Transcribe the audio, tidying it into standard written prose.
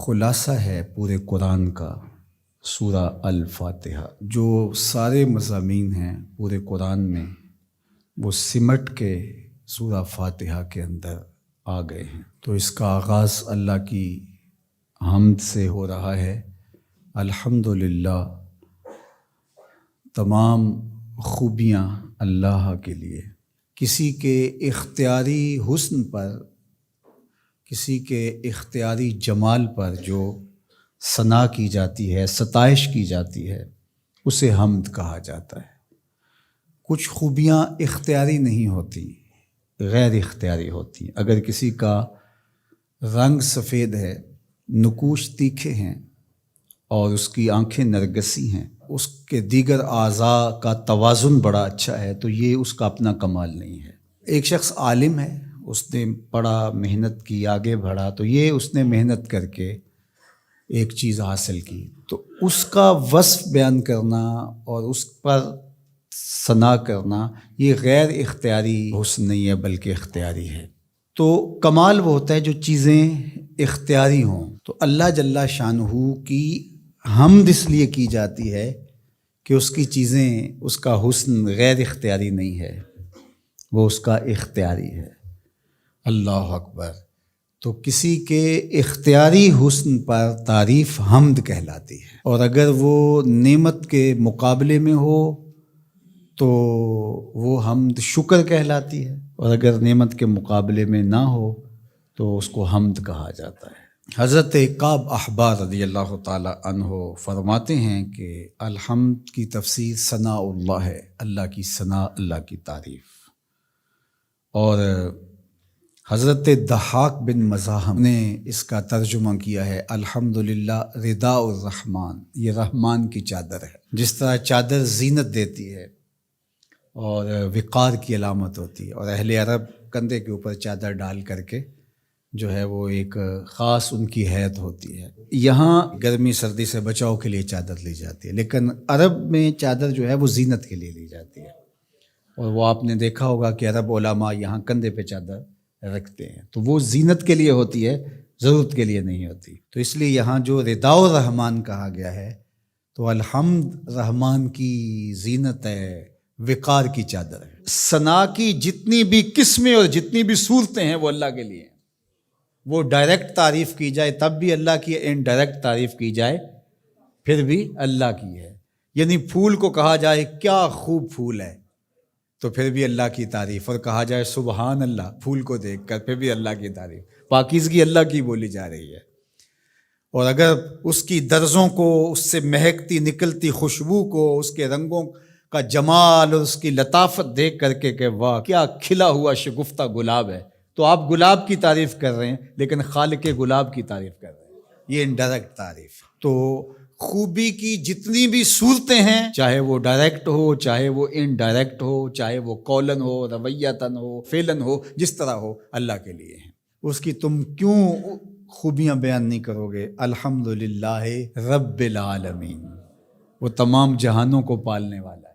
خلاصہ ہے پورے قرآن کا سورہ الفاتحہ۔ جو سارے مضامین ہیں پورے قرآن میں وہ سمٹ کے سورہ فاتحہ کے اندر آ گئے ہیں۔ تو اس کا آغاز اللہ کی حمد سے ہو رہا ہے۔ الحمدللہ، تمام خوبیاں اللہ کے لیے۔ کسی کے اختیاری حسن پر، کسی کے اختیاری جمال پر جو ثنا کی جاتی ہے، ستائش کی جاتی ہے، اسے حمد کہا جاتا ہے۔ کچھ خوبیاں اختیاری نہیں ہوتی، غیر اختیاری ہوتی۔ اگر کسی کا رنگ سفید ہے، نقوش تیکھے ہیں اور اس کی آنکھیں نرگسی ہیں، اس کے دیگر اعضاء کا توازن بڑا اچھا ہے، تو یہ اس کا اپنا کمال نہیں ہے۔ ایک شخص عالم ہے، اس نے پڑھا، محنت کی، آگے بڑھا، تو یہ اس نے محنت کر کے ایک چیز حاصل کی، تو اس کا وصف بیان کرنا اور اس پر ثنا کرنا یہ غیر اختیاری حسن نہیں ہے بلکہ اختیاری ہے۔ تو کمال وہ ہوتا ہے جو چیزیں اختیاری ہوں۔ تو اللہ جل شانہ کی حمد اس لیے کی جاتی ہے کہ اس کی چیزیں، اس کا حسن غیر اختیاری نہیں ہے، وہ اس کا اختیاری ہے۔ اللہ اکبر۔ تو کسی کے اختیاری حسن پر تعریف حمد کہلاتی ہے، اور اگر وہ نعمت کے مقابلے میں ہو تو وہ حمد شکر کہلاتی ہے، اور اگر نعمت کے مقابلے میں نہ ہو تو اس کو حمد کہا جاتا ہے۔ حضرت کعب احبار رضی اللہ تعالی عنہ فرماتے ہیں کہ الحمد کی تفسیر ثناء اللہ ہے، اللہ کی ثنا، اللہ کی تعریف۔ اور حضرت ضحاک بن مزاحم نے اس کا ترجمہ کیا ہے الحمدللہ رداء الرحمن، یہ رحمان کی چادر ہے۔ جس طرح چادر زینت دیتی ہے اور وقار کی علامت ہوتی ہے، اور اہل عرب کندھے کے اوپر چادر ڈال کر کے جو ہے وہ ایک خاص ان کی حیت ہوتی ہے۔ یہاں گرمی سردی سے بچاؤ کے لیے چادر لی جاتی ہے، لیکن عرب میں چادر جو ہے وہ زینت کے لیے لی جاتی ہے، اور وہ آپ نے دیکھا ہوگا کہ عرب علماء یہاں کندھے پہ چادر رکھتے ہیں، تو وہ زینت کے لیے ہوتی ہے، ضرورت کے لیے نہیں ہوتی۔ تو اس لیے یہاں جو رداء الرحمن کہا گیا ہے، تو الحمد رحمان کی زینت ہے، وقار کی چادر ہے۔ ثنا کی جتنی بھی قسمیں اور جتنی بھی صورتیں ہیں وہ اللہ کے لیے ہیں۔ وہ ڈائریکٹ تعریف کی جائے تب بھی اللہ کی، انڈائریکٹ تعریف کی جائے پھر بھی اللہ کی ہے۔ یعنی پھول کو کہا جائے کیا خوب پھول ہے تو پھر بھی اللہ کی تعریف، اور کہا جائے سبحان اللہ پھول کو دیکھ کر پھر بھی اللہ کی تعریف، پاکیزگی اللہ کی بولی جا رہی ہے۔ اور اگر اس کی درزوں کو، اس سے مہکتی نکلتی خوشبو کو، اس کے رنگوں کا جمال اور اس کی لطافت دیکھ کر کے کہ واہ کیا کھلا ہوا شگفتہ گلاب ہے، تو آپ گلاب کی تعریف کر رہے ہیں لیکن خالق گلاب کی تعریف کر رہے ہیں، یہ انڈائریکٹ تعریف۔ تو خوبی کی جتنی بھی صورتیں ہیں، چاہے وہ ڈائریکٹ ہو، چاہے وہ انڈائریکٹ ہو، چاہے وہ قولن ہو، رویتاً ہو، فعلاً ہو، جس طرح ہو، اللہ کے لیے ہیں۔ اس کی تم کیوں خوبیاں بیان نہیں کرو گے؟ الحمدللہ رب العالمین، وہ تمام جہانوں کو پالنے والا ہے۔